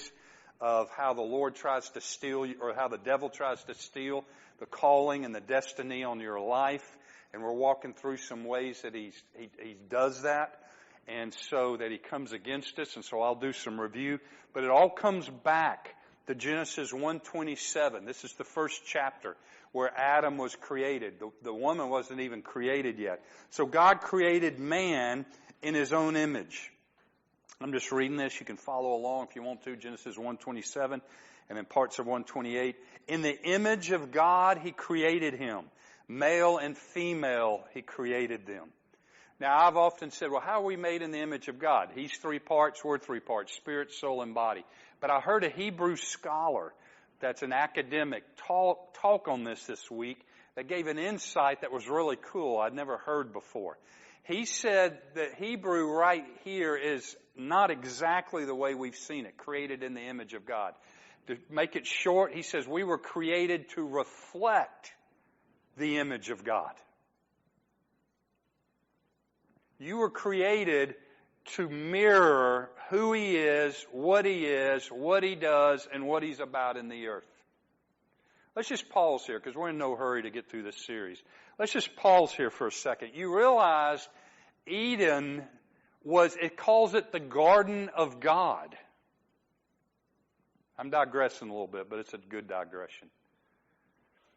series of how the Lord tries to steal, or how the devil tries to steal the calling and the destiny on your life. And we're walking through some ways that he does that, and so that he comes against us. And so I'll do some review. But it all comes back to Genesis 1:27. This is the first chapter where Adam was created. The woman wasn't even created yet. So God created man in His own image. I'm just reading this. You can follow along if you want to. Genesis 1:27 and then parts of 1:28. In the image of God, He created him. Male and female, He created them. Now, I've often said, well, how are we made in the image of God? He's three parts, we're three parts, spirit, soul, and body. But I heard a Hebrew scholar that's an academic talk on this week that gave an insight that was really cool I'd never heard before. He said that Hebrew right here is not exactly the way we've seen it, created in the image of God. To make it short, he says we were created to reflect the image of God. You were created to mirror who He is, what He does, and what He's about in the earth. Let's just pause here, because we're in no hurry to get through this series. Let's just pause here for a second. You realize Eden it calls it the Garden of God. I'm digressing a little bit, but it's a good digression.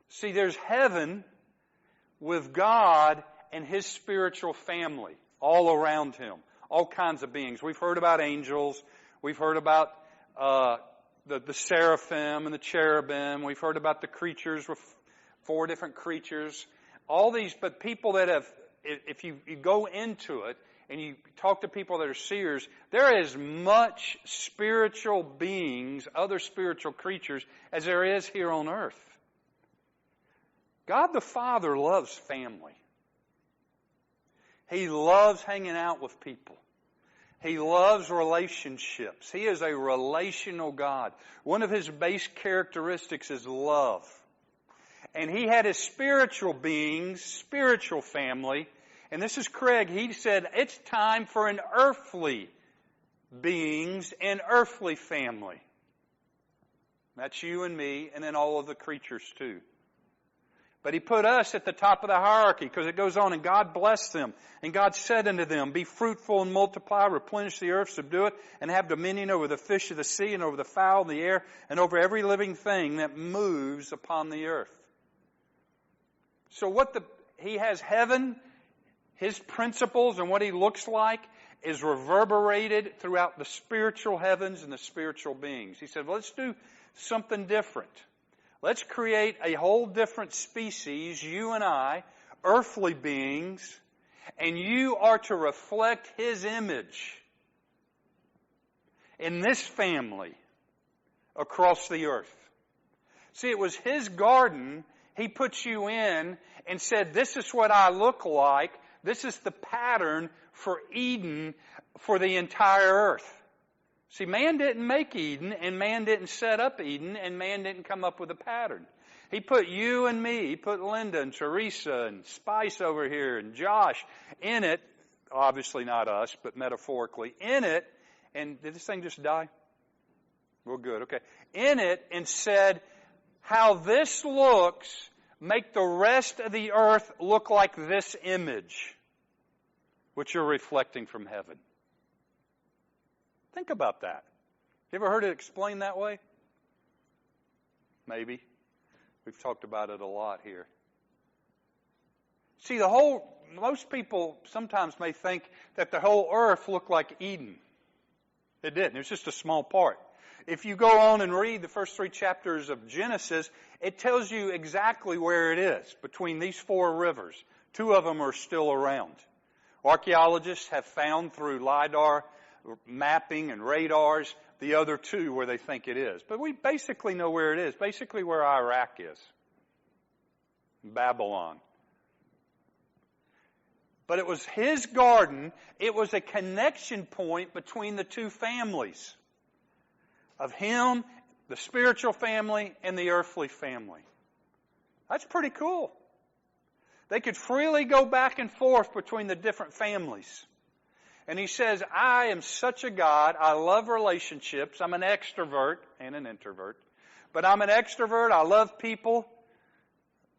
See, there's heaven with God and His spiritual family all around Him. All kinds of beings. We've heard about angels. We've heard about the seraphim and the cherubim. We've heard about the creatures, with 4 different creatures. All these, but people that have, if you go into it and you talk to people that are seers, there is much spiritual beings, other spiritual creatures, as there is here on earth. God the Father loves family. He loves hanging out with people. He loves relationships. He is a relational God. One of His base characteristics is love. And He had His spiritual beings, spiritual family. And this is Craig. He said, it's time for an earthly beings and earthly family. That's you and me, and then all of the creatures too. But He put us at the top of the hierarchy, because it goes on, and God blessed them. And God said unto them, be fruitful and multiply, replenish the earth, subdue it, and have dominion over the fish of the sea, and over the fowl of the air, and over every living thing that moves upon the earth. So He has heaven, His principles, and what He looks like is reverberated throughout the spiritual heavens and the spiritual beings. He said, well, let's do something different. Let's create a whole different species, you and I, earthly beings, and you are to reflect His image in this family across the earth. See, it was His garden He put you in and said, this is what I look like. This is the pattern for Eden for the entire earth. See, man didn't make Eden, and man didn't set up Eden, and man didn't come up with a pattern. He put you and me, He put Linda and Teresa and Spice over here and Josh in it, obviously not us, but metaphorically, in it, and did this thing just die? Well, good, okay. In it, and said, how this looks, make the rest of the earth look like this image, which you're reflecting from heaven. Think about that. You ever heard it explained that way? Maybe. We've talked about it a lot here. See, most people sometimes may think that the whole earth looked like Eden. It didn't. It was just a small part. If you go on and read the first 3 chapters of Genesis, it tells you exactly where it is, between these 4 rivers. 2 of them are still around. Archaeologists have found through LIDAR mapping and radars the other 2 where they think it is. But we basically know where it is, basically where Iraq is. Babylon. But it was His garden. It was a connection point between the 2 families. Of Him, the spiritual family, and the earthly family. That's pretty cool. They could freely go back and forth between the different families. And he says, I am such a God. I love relationships. I'm an extrovert and an introvert. But I'm an extrovert. I love people.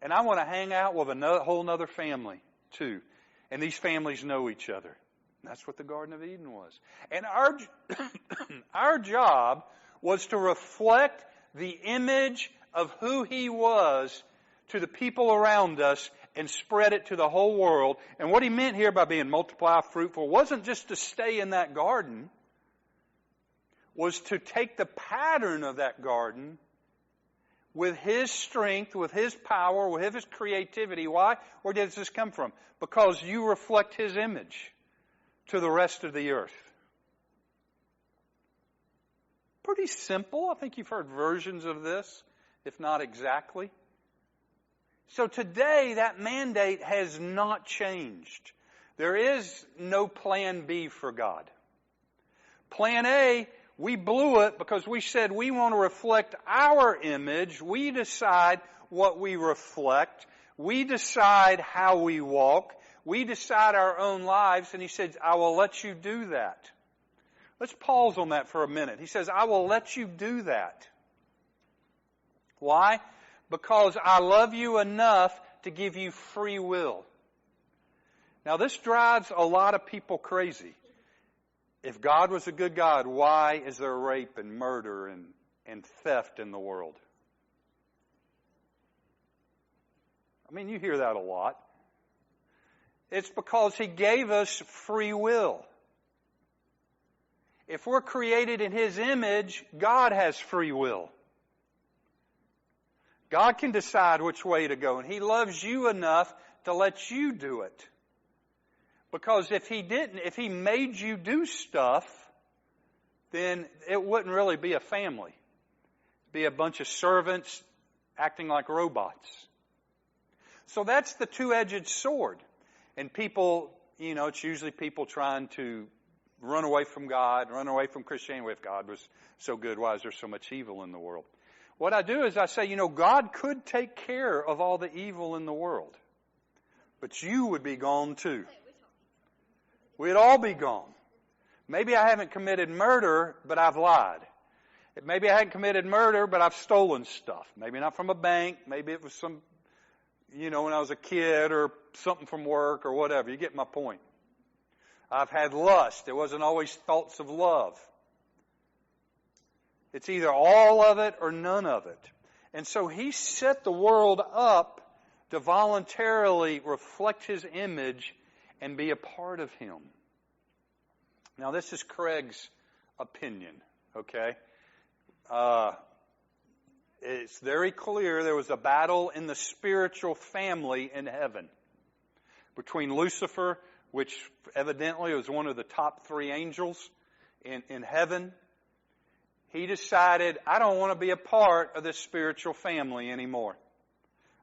And I want to hang out with a whole other family, too. And these families know each other. And that's what the Garden of Eden was. And our job was to reflect the image of who He was to the people around us and spread it to the whole world. And what He meant here by being multiply, fruitful, wasn't just to stay in that garden, was to take the pattern of that garden with His strength, with His power, with His creativity. Why? Where does this come from? Because you reflect His image to the rest of the earth. Pretty simple. I think you've heard versions of this, if not exactly. So today, that mandate has not changed. There is no plan B for God. Plan A, we blew it because we said we want to reflect our image. We decide what we reflect. We decide how we walk. We decide our own lives. And He said, I will let you do that. Let's pause on that for a minute. He says, I will let you do that. Why? Because I love you enough to give you free will. Now, this drives a lot of people crazy. If God was a good God, why is there rape and murder and theft in the world? I mean, you hear that a lot. It's because He gave us free will. If we're created in His image, God has free will. God can decide which way to go, and He loves you enough to let you do it. Because if He didn't, if He made you do stuff, then it wouldn't really be a family. It'd be a bunch of servants acting like robots. So that's the two-edged sword. And people, it's usually people trying to run away from God, run away from Christianity. If God was so good, why is there so much evil in the world? What I do is I say, God could take care of all the evil in the world. But you would be gone too. We'd all be gone. Maybe I haven't committed murder, but I've lied. Maybe I haven't committed murder, but I've stolen stuff. Maybe not from a bank. Maybe it was some, when I was a kid or something from work or whatever. You get my point. I've had lust. It wasn't always thoughts of love. It's either all of it or none of it. And so He set the world up to voluntarily reflect His image and be a part of Him. Now, this is Craig's opinion, okay? It's very clear there was a battle in the spiritual family in heaven between Lucifer, which evidently was one of the top 3 angels in heaven. He decided, I don't want to be a part of this spiritual family anymore.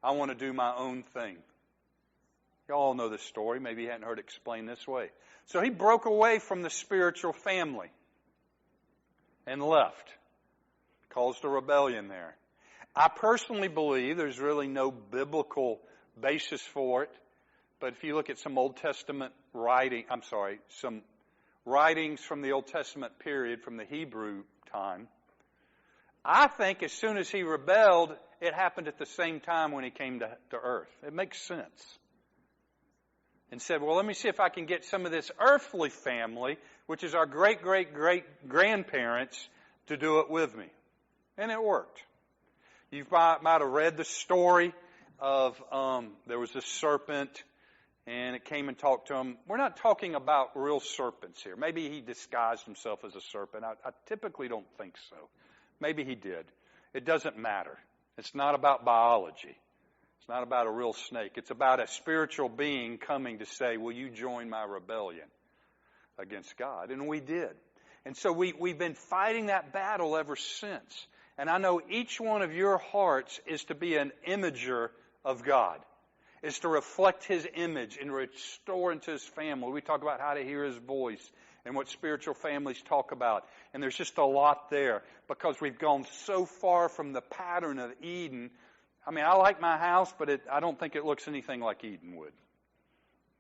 I want to do my own thing. You all know this story. Maybe you hadn't heard it explained this way. So he broke away from the spiritual family and left. Caused a rebellion there. I personally believe there's really no biblical basis for it. But if you look at some Old Testament some writings from the Old Testament period, from the Hebrew time, I think as soon as he rebelled, it happened at the same time when he came to earth. It makes sense. And said, well, let me see if I can get some of this earthly family, which is our great-great-great-grandparents, to do it with me. And it worked. You might have read the story of there was this serpent, and it came and talked to him. We're not talking about real serpents here. Maybe he disguised himself as a serpent. I typically don't think so. Maybe he did. It doesn't matter. It's not about biology. It's not about a real snake. It's about a spiritual being coming to say, will you join my rebellion against God? And we did. And so we've been fighting that battle ever since. And I know each one of your hearts is to be an imager of God, is to reflect His image and restore into His family. We talk about how to hear His voice and what spiritual families talk about. And there's just a lot there because we've gone so far from the pattern of Eden. I mean, I like my house, but I don't think it looks anything like Eden would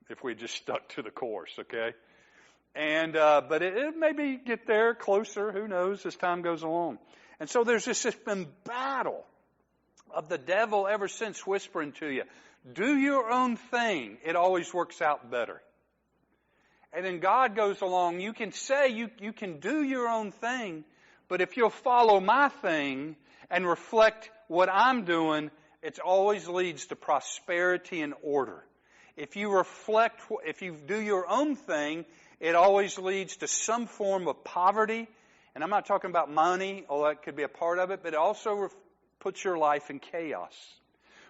if we just stuck to the course, okay? But it maybe get there closer, who knows, as time goes along. And so there's just been battle of the devil ever since whispering to you, do your own thing. It always works out better. And then God goes along, you can say you can do your own thing, but if you'll follow my thing and reflect what I'm doing, it always leads to prosperity and order. If you do your own thing, it always leads to some form of poverty. And I'm not talking about money, although that could be a part of it, but it also puts your life in chaos.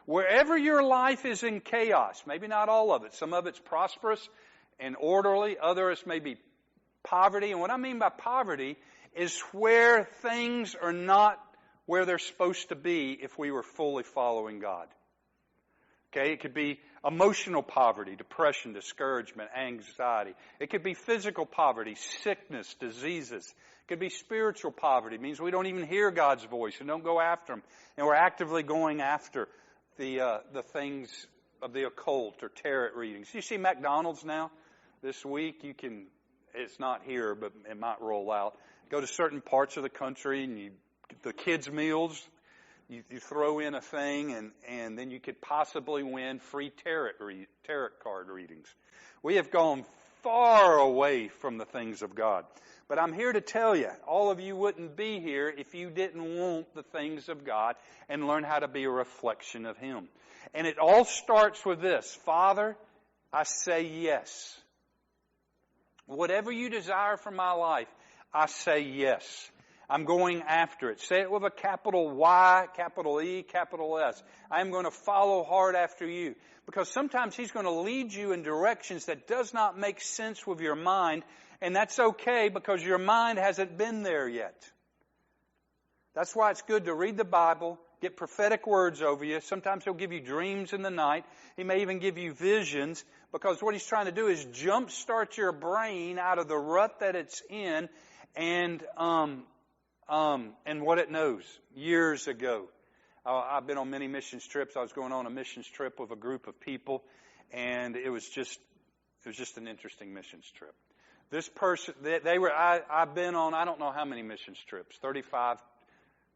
Wherever your life is in chaos, maybe not all of it, some of it's prosperous and orderly, others may be poverty. And what I mean by poverty is where things are not where they're supposed to be if we were fully following God. Okay, it could be emotional poverty, depression, discouragement, anxiety. It could be physical poverty, sickness, diseases. It could be spiritual poverty. It means we don't even hear God's voice and don't go after Him. And we're actively going after the things of the occult or tarot readings. You see McDonald's now this week. It's not here, but it might roll out. Go to certain parts of the country and the kids' meals, you throw in a thing and then you could possibly win free tarot card readings. We have gone far away from the things of God. But I'm here to tell you, all of you wouldn't be here if you didn't want the things of God and learn how to be a reflection of Him. And it all starts with this: Father, I say yes. Whatever you desire for my life, I say yes. I'm going after it. Say it with a capital Y, capital E, capital S. I'm going to follow hard after you. Because sometimes He's going to lead you in directions that does not make sense with your mind. And that's okay because your mind hasn't been there yet. That's why it's good to read the Bible, get prophetic words over you. Sometimes He'll give you dreams in the night. He may even give you visions, because what He's trying to do is jumpstart your brain out of the rut that it's in and what it knows. Years ago, I've been on many missions trips. I was going on a missions trip with a group of people, and it was just an interesting missions trip. This person, I've been on, I don't know how many missions trips, 35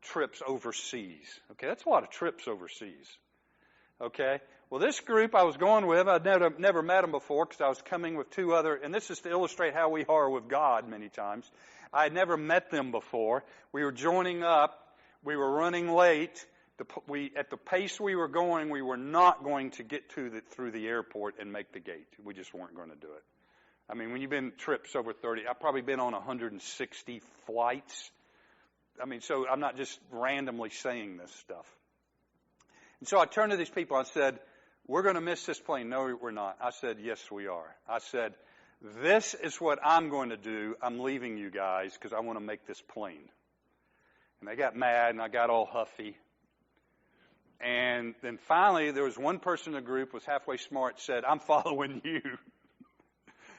trips overseas. Okay, that's a lot of trips overseas. Okay, well, this group I was going with, I'd never met them before because I was coming with two other, and this is to illustrate how we are with God many times. I had never met them before. We were joining up. We were running late. At the pace we were going, we were not going to get through the airport and make the gate. We just weren't going to do it. I mean, when you've been trips over 30, I've probably been on 160 flights. I mean, so I'm not just randomly saying this stuff. And so I turned to these people. I said, we're going to miss this plane. No, we're not. I said, yes, we are. I said, this is what I'm going to do. I'm leaving you guys because I want to make this plane. And they got mad and I got all huffy. And then finally, there was one person in the group was halfway smart, said, I'm following you.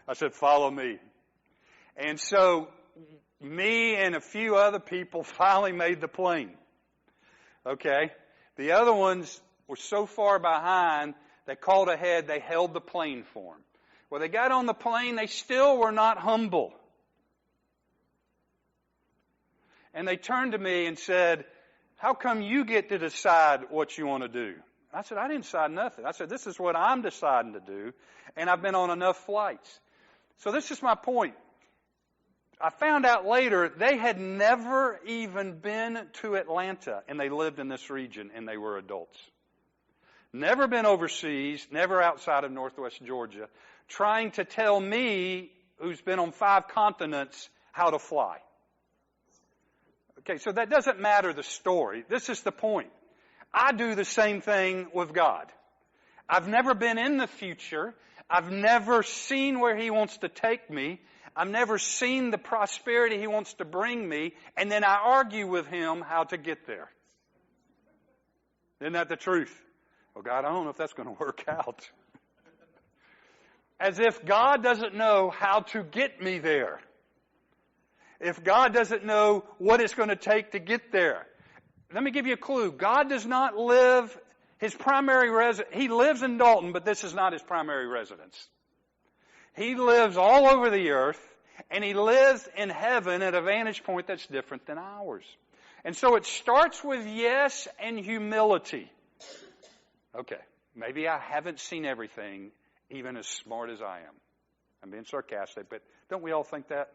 I said, follow me. And so me and a few other people finally made the plane. Okay? The other ones were so far behind, they called ahead, they held the plane for them. Well, they got on the plane, they still were not humble. And they turned to me and said, how come you get to decide what you want to do? I said, I didn't decide nothing. I said, this is what I'm deciding to do, and I've been on enough flights. So this is my point. I found out later they had never even been to Atlanta, and they lived in this region, and they were adults. Never been overseas, never outside of Northwest Georgia, trying to tell me, who's been on 5 continents, how to fly. Okay, so that doesn't matter the story. This is the point. I do the same thing with God. I've never been in the future. I've never seen where He wants to take me. I've never seen the prosperity He wants to bring me. And then I argue with Him how to get there. Isn't that the truth? Well, God, I don't know if that's going to work out. As if God doesn't know how to get me there. If God doesn't know what it's going to take to get there. Let me give you a clue. God does not live, His primary residence, He lives in Dalton, but this is not His primary residence. He lives all over the earth. And he lives in heaven at a vantage point that's different than ours. And so it starts with yes and humility. Okay, maybe I haven't seen everything, even as smart as I am. I'm being sarcastic, but don't we all think that?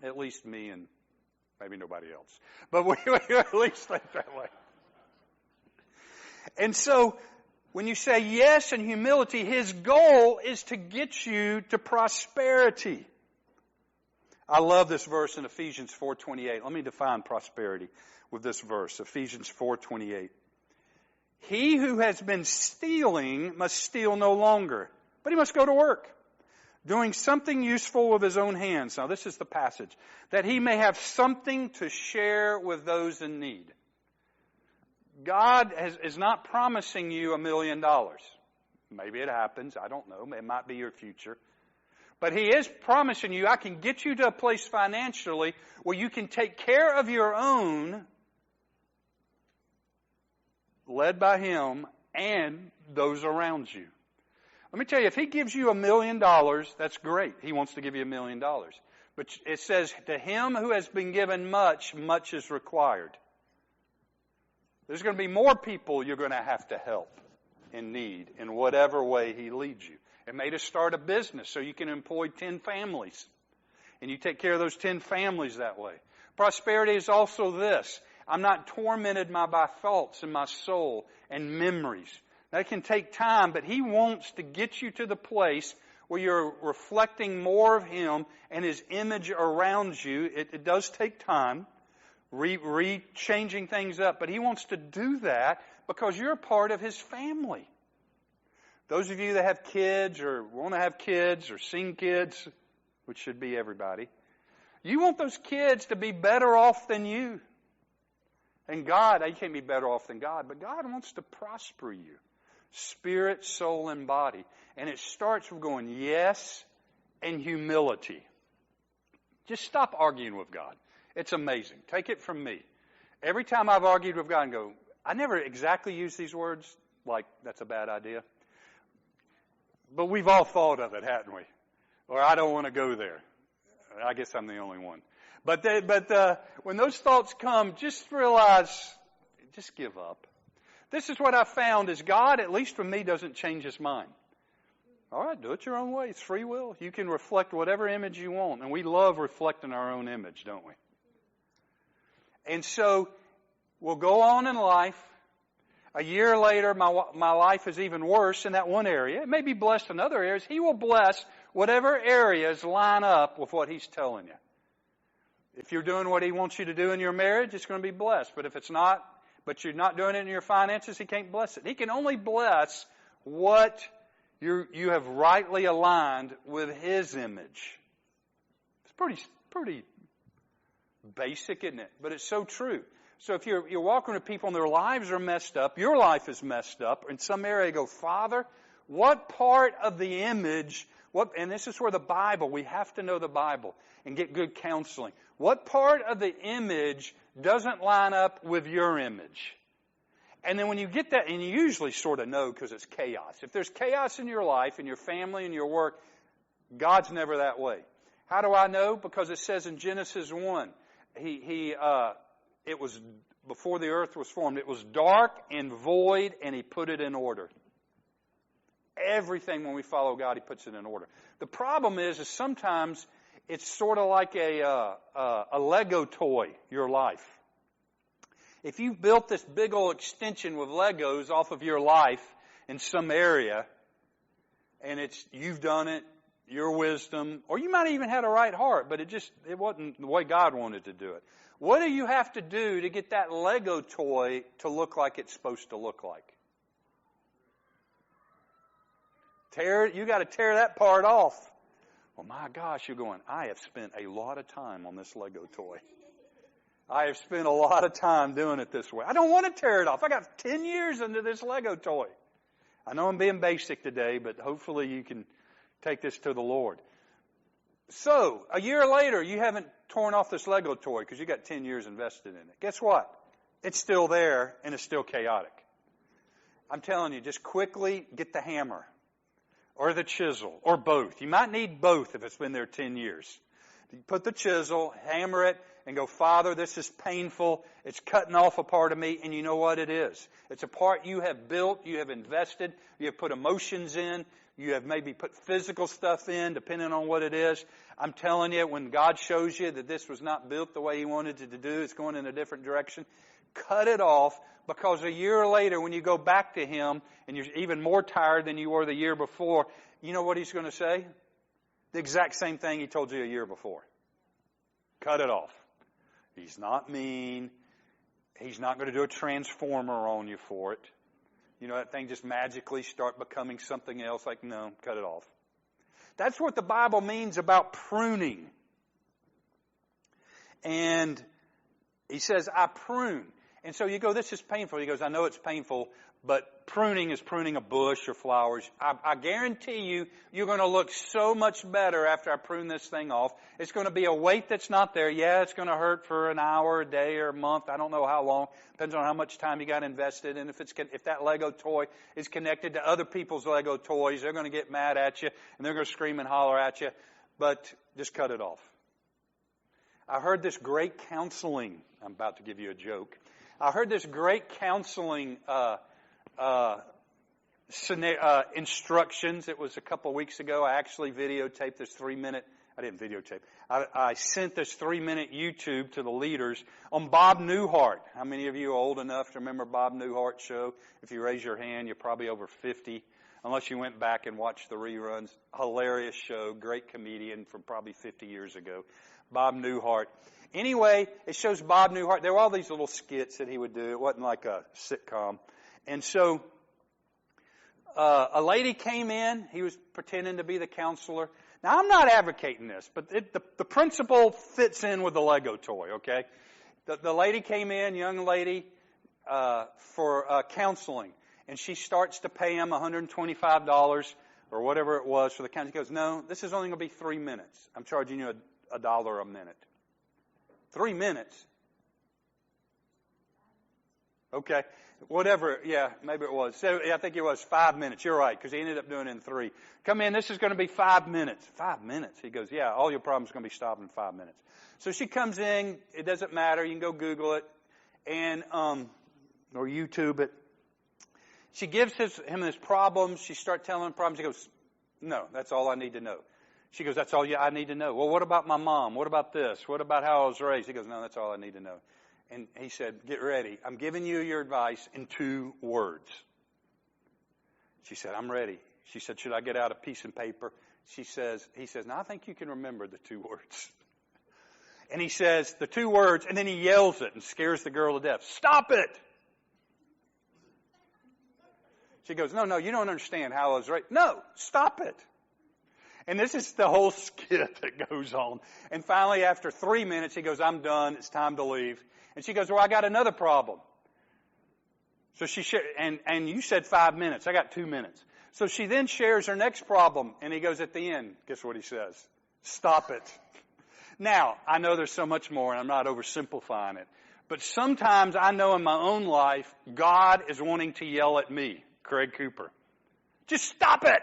At least me and maybe nobody else. But we at least think that way. And so, when you say yes and humility, his goal is to get you to prosperity. I love this verse in Ephesians 4:28. Let me define prosperity with this verse, Ephesians 4:28. He who has been stealing must steal no longer, but he must go to work, doing something useful with his own hands. Now this is the passage. That he may have something to share with those in need. God is not promising you $1 million. Maybe it happens. I don't know. It might be your future. But he is promising you, I can get you to a place financially where you can take care of your own, led by him, and those around you. Let me tell you, if he gives you $1 million, that's great. He wants to give you $1 million. But it says, to him who has been given much, much is required. There's going to be more people you're going to have to help in need in whatever way he leads you. It may just start a business so you can employ 10 families. And you take care of those 10 families that way. Prosperity is also this. I'm not tormented by thoughts in my soul and memories. That can take time, but he wants to get you to the place where you're reflecting more of him and his image around you. It does take time, changing things up, but he wants to do that because you're a part of his family. Those of you that have kids or want to have kids or seen kids, which should be everybody, you want those kids to be better off than you. And God, you can't be better off than God, but God wants to prosper you. Spirit, soul, and body. And it starts with going yes and humility. Just stop arguing with God. It's amazing. Take it from me. Every time I've argued with God and go, I never exactly use these words, like that's a bad idea. But we've all thought of it, haven't we? Or I don't want to go there. I guess I'm the only one. But when those thoughts come, just realize, just give up. This is what I found is God, at least for me, doesn't change his mind. All right, do it your own way. It's free will. You can reflect whatever image you want. And we love reflecting our own image, don't we? And so we'll go on in life. A year later, my life is even worse in that one area. It may be blessed in other areas. He will bless whatever areas line up with what he's telling you. If you're doing what he wants you to do in your marriage, it's going to be blessed. But if it's not, but you're not doing it in your finances, he can't bless it. He can only bless what you have rightly aligned with his image. It's pretty basic, isn't it? But it's so true. So if you're walking with people and their lives are messed up, your life is messed up, in some area you go, Father, what part of the image, and this is where the Bible, we have to know the Bible and get good counseling. What part of the image doesn't line up with your image? And then when you get that, and you usually sort of know because it's chaos. If there's chaos in your life, in your family, in your work, God's never that way. How do I know? Because it says in Genesis 1, it was before the earth was formed. It was dark and void, and he put it in order. Everything, when we follow God, he puts it in order. The problem is sometimes it's sort of like a Lego toy, your life. If you've built this big old extension with Legos off of your life in some area, and you've done it, your wisdom, or you might have even had a right heart, but it wasn't the way God wanted to do it. What do you have to do to get that Lego toy to look like it's supposed to look like? You got to tear that part off. Well, my gosh, you're going, I have spent a lot of time on this Lego toy. I have spent a lot of time doing it this way. I don't want to tear it off. I got 10 years into this Lego toy. I know I'm being basic today, but hopefully you can take this to the Lord. So, a year later, you haven't torn off this Lego toy because you got 10 years invested in it. Guess what? It's still there, and it's still chaotic. I'm telling you, just quickly get the hammer. or the chisel, or both. You might need both if it's been there 10 years. You put the chisel, hammer it, and go, Father, this is painful. It's cutting off a part of me, and you know what it is. It's a part you have built, you have invested, you have put emotions in, you have maybe put physical stuff in, depending on what it is. I'm telling you, when God shows you that this was not built the way He wanted it to do, it's going in a different direction, cut it off, because a year later, when you go back to Him, and you're even more tired than you were the year before, you know what He's going to say? The exact same thing He told you a year before. Cut it off. He's not mean. He's not going to do a transformer on you for it. You know, that thing just magically start becoming something else. Like, no, cut it off. That's what the Bible means about pruning. And He says, I prune. And so you go, this is painful. He goes, I know it's painful, but pruning is pruning a bush or flowers. I guarantee you, you're going to look so much better after I prune this thing off. It's going to be a weight that's not there. Yeah, it's going to hurt for an hour, a day, or a month. I don't know how long. Depends on how much time you got invested. And if that Lego toy is connected to other people's Lego toys, they're going to get mad at you, and they're going to scream and holler at you. But just cut it off. I heard this great counseling. I'm about to give you a joke. I heard this great counseling instructions. It was a couple of weeks ago. I actually videotaped this 3-minute. I didn't videotape. I sent this 3-minute YouTube to the leaders on Bob Newhart. How many of you are old enough to remember Bob Newhart's show? If you raise your hand, you're probably over 50. Unless you went back and watched the reruns. Hilarious show. Great comedian from probably 50 years ago. Bob Newhart. Anyway, it shows Bob Newhart. There were all these little skits that he would do. It wasn't like a sitcom. And so a lady came in. He was pretending to be the counselor. Now, I'm not advocating this, but the principle fits in with the Lego toy, okay? The lady came in, young lady, for counseling. And she starts to pay him $125 or whatever it was for the counseling. He goes, no, this is only going to be 3 minutes. I'm charging you $1 a minute. 3 minutes. Okay. Whatever. Yeah, maybe it was. So I think it was 5 minutes. You're right, because he ended up doing it in 3. Come in. This is going to be 5 minutes. 5 minutes. He goes, yeah, all your problems are going to be solved in 5 minutes. So she comes in. It doesn't matter. You can go Google it and or YouTube it. She gives him his problems. She starts telling him problems. He goes, no, that's all I need to know. She goes, that's all I need to know. Well, what about my mom? What about this? What about how I was raised? He goes, no, that's all I need to know. And he said, get ready. I'm giving you your advice in 2 words. She said, I'm ready. She said, should I get out a piece of paper? He says, no, I think you can remember the 2 words. And he says the 2 words, and then he yells it and scares the girl to death. Stop it! She goes, no, you don't understand how I was raised. No, stop it. And this is the whole skit that goes on. And finally, after 3 minutes, he goes, I'm done. It's time to leave. And she goes, well, I got another problem. So she and you said 5 minutes. I got 2 minutes. So she then shares her next problem. And he goes at the end, guess what he says? Stop it. Now, I know there's so much more, and I'm not oversimplifying it. But sometimes I know in my own life, God is wanting to yell at me, Craig Cooper. Just stop it.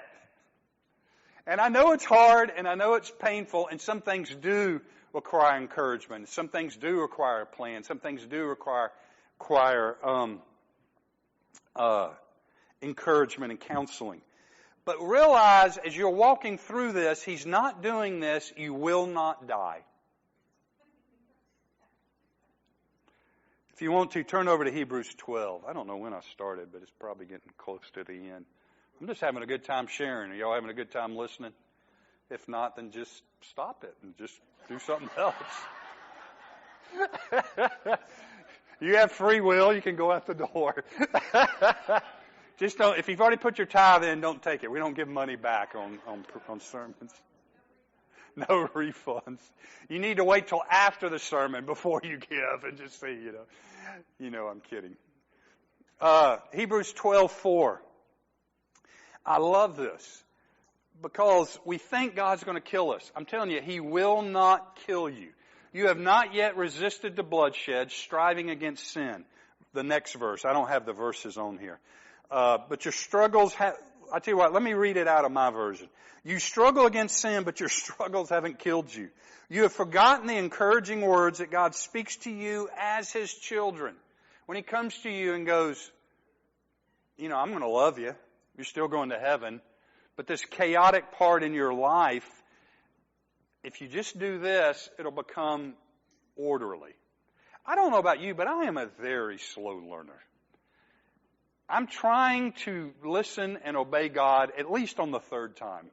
And I know it's hard, and I know it's painful, and some things do require encouragement. Some things do require a plan. Some things do require encouragement and counseling. But realize, as you're walking through this, He's not doing this. You will not die. If you want to, turn over to Hebrews 12. I don't know when I started, but it's probably getting close to the end. I'm just having a good time sharing. Are y'all having a good time listening? If not, then just stop it and just do something else. You have free will. You can go out the door. Just don't. If you've already put your tithe in, don't take it. We don't give money back on sermons. No refunds. You need to wait till after the sermon before you give and just see, I'm kidding. Hebrews 12:4. I love this because we think God's going to kill us. I'm telling you, He will not kill you. You have not yet resisted the bloodshed, striving against sin. The next verse. I don't have the verses on here. But your struggles I tell you what, let me read it out of my version. You struggle against sin, but your struggles haven't killed you. You have forgotten the encouraging words that God speaks to you as His children. When He comes to you and goes, I'm going to love you. You're still going to heaven. But this chaotic part in your life, if you just do this, it'll become orderly. I don't know about you, but I am a very slow learner. I'm trying to listen and obey God at least on the third time.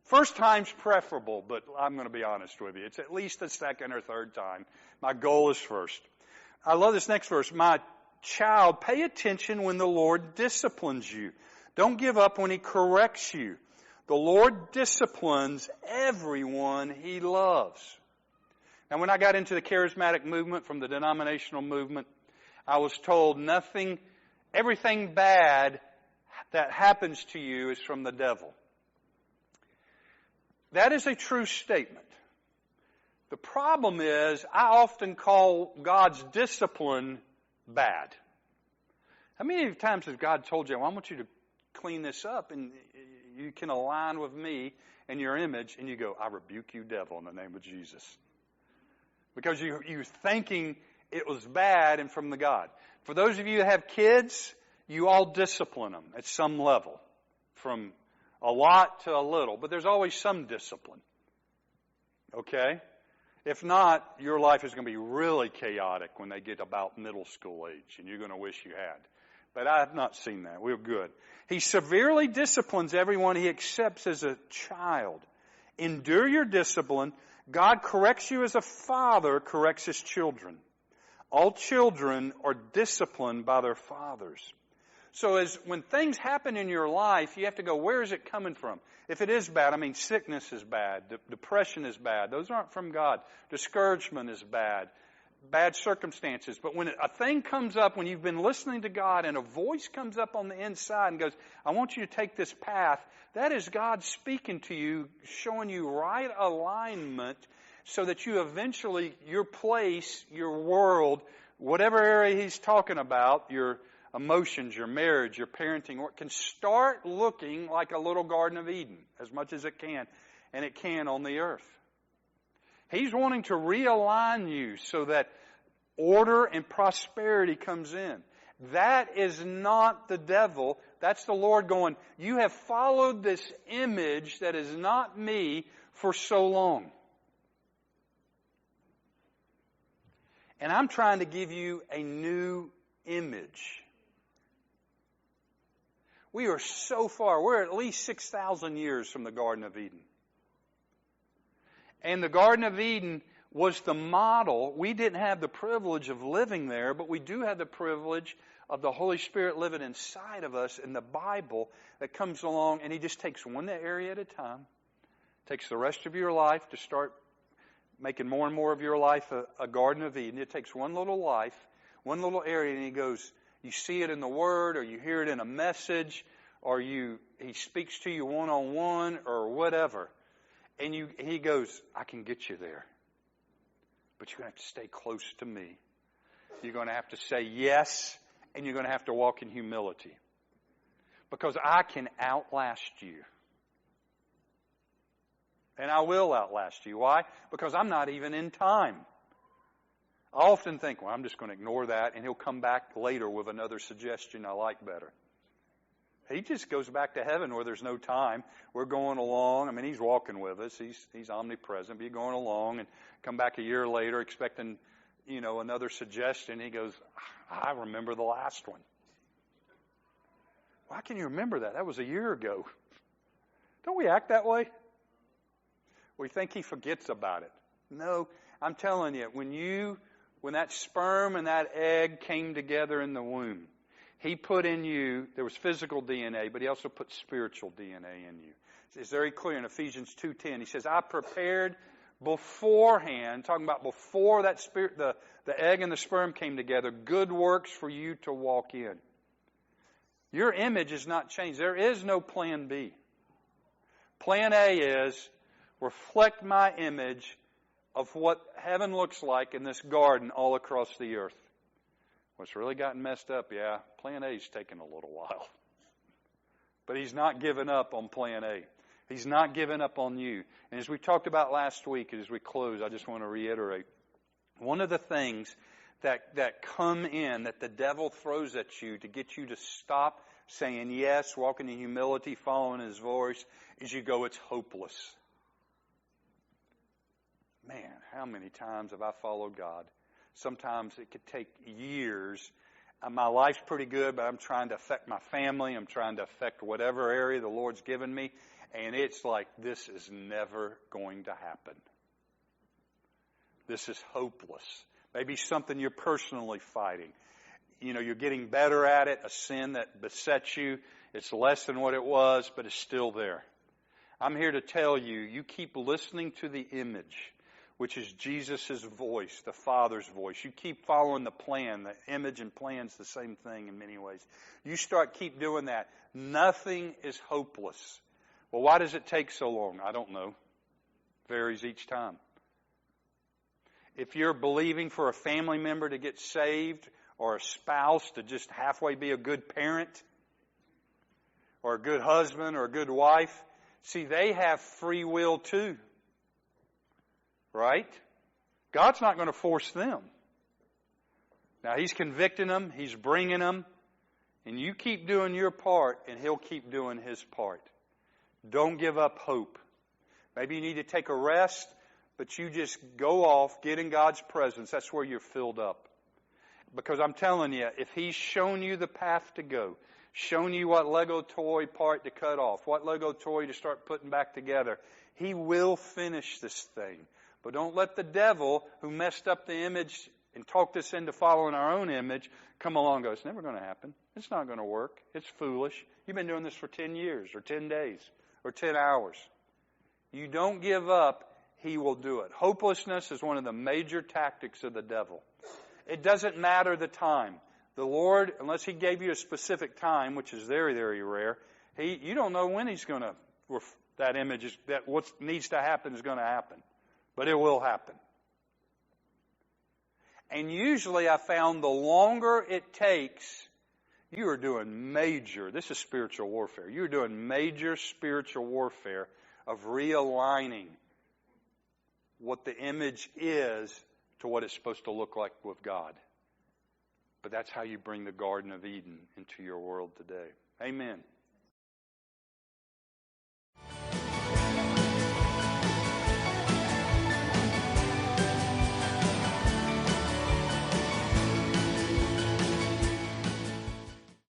First time's preferable, but I'm going to be honest with you. It's at least the second or third time. My goal is first. I love this next verse. My child, pay attention when the Lord disciplines you. Don't give up when He corrects you. The Lord disciplines everyone He loves. Now, when I got into the charismatic movement from the denominational movement, I was told everything bad that happens to you is from the devil. That is a true statement. The problem is, I often call God's discipline bad. How many times has God told you, I want you to clean this up and you can align with me and your image, and you go, I rebuke you, devil, in the name of Jesus. Because you're thinking it was bad and from the God. For those of you that have kids, you all discipline them at some level. From a lot to a little. But there's always some discipline. Okay? If not, your life is going to be really chaotic when they get about middle school age. And you're going to wish you had. But I have not seen that. We're good. He severely disciplines everyone He accepts as a child. Endure your discipline. God corrects you as a father corrects his children. All children are disciplined by their fathers. So when things happen in your life, you have to go, where is it coming from? If it is bad, sickness is bad. Depression is bad. Those aren't from God. Discouragement is bad. Bad circumstances. But when a thing comes up, when you've been listening to God and a voice comes up on the inside and goes, I want you to take this path, that is God speaking to you, showing you right alignment so that you eventually, your place, your world, whatever area He's talking about, your emotions, your marriage, your parenting, can start looking like a little Garden of Eden as much as it can, and it can on the earth. He's wanting to realign you so that order and prosperity comes in. That is not the devil. That's the Lord going, you have followed this image that is not me for so long. And I'm trying to give you a new image. We are so far. We're at least 6,000 years from the Garden of Eden. And the Garden of Eden was the model. We didn't have the privilege of living there, but we do have the privilege of the Holy Spirit living inside of us in the Bible that comes along, and He just takes one area at a time, takes the rest of your life to start making more and more of your life a Garden of Eden. It takes one little life, one little area, and He goes, you see it in the Word, or you hear it in a message, or He speaks to you one-on-one, or whatever. And He goes, I can get you there. But you're going to have to stay close to me. You're going to have to say yes, and you're going to have to walk in humility. Because I can outlast you. And I will outlast you. Why? Because I'm not even in time. I often think, I'm just going to ignore that, and He'll come back later with another suggestion I like better. He just goes back to heaven where there's no time. We're going along. He's walking with us. He's omnipresent. But you're going along and come back a year later expecting, another suggestion. He goes, I remember the last one. Why can you remember that? That was a year ago. Don't we act that way? We think He forgets about it. No, I'm telling you, when that sperm and that egg came together in the womb, He put in you, there was physical DNA, but He also put spiritual DNA in you. It's very clear in Ephesians 2:10. He says, I prepared beforehand, talking about before that spirit, the egg and the sperm came together, good works for you to walk in. Your image is not changed. There is no plan B. Plan A is reflect my image of what heaven looks like in this garden all across the earth. What's really gotten messed up, plan A's taken a little while. But He's not given up on plan A. He's not given up on you. And as we talked about last week, as we close, I just want to reiterate, one of the things that come in, that the devil throws at you to get you to stop saying yes, walking in humility, following His voice, is you go, it's hopeless. Man, how many times have I followed God? Sometimes it could take years. My life's pretty good, but I'm trying to affect my family. I'm trying to affect whatever area the Lord's given me. And it's like, this is never going to happen. This is hopeless. Maybe something you're personally fighting. You know, you're getting better at it, a sin that besets you. It's less than what it was, but it's still there. I'm here to tell you, you keep listening to the image, which is Jesus' voice, the Father's voice. You keep following the plan. The image and plan's the same thing in many ways. You keep doing that. Nothing is hopeless. Well, why does it take so long? I don't know. Varies each time. If you're believing for a family member to get saved, or a spouse to just halfway be a good parent, or a good husband, or a good wife, see, they have free will too. Right? God's not going to force them. Now, He's convicting them, He's bringing them, and you keep doing your part, and He'll keep doing His part. Don't give up hope. Maybe you need to take a rest, but you just go off, get in God's presence. That's where you're filled up. Because I'm telling you, if He's shown you the path to go, shown you what Lego toy part to cut off, what Lego toy to start putting back together, He will finish this thing. But don't let the devil, who messed up the image and talked us into following our own image, come along and go, it's never going to happen. It's not going to work. It's foolish. You've been doing this for 10 years or 10 days or 10 hours. You don't give up, he will do it. Hopelessness is one of the major tactics of the devil. It doesn't matter the time. The Lord, unless He gave you a specific time, which is very, very rare, you don't know when He's going to, that image is, that what needs to happen is going to happen. But it will happen. And usually I found the longer it takes, you are doing major, this is spiritual warfare, you're doing major spiritual warfare of realigning what the image is to what it's supposed to look like with God. But that's how you bring the Garden of Eden into your world today. Amen.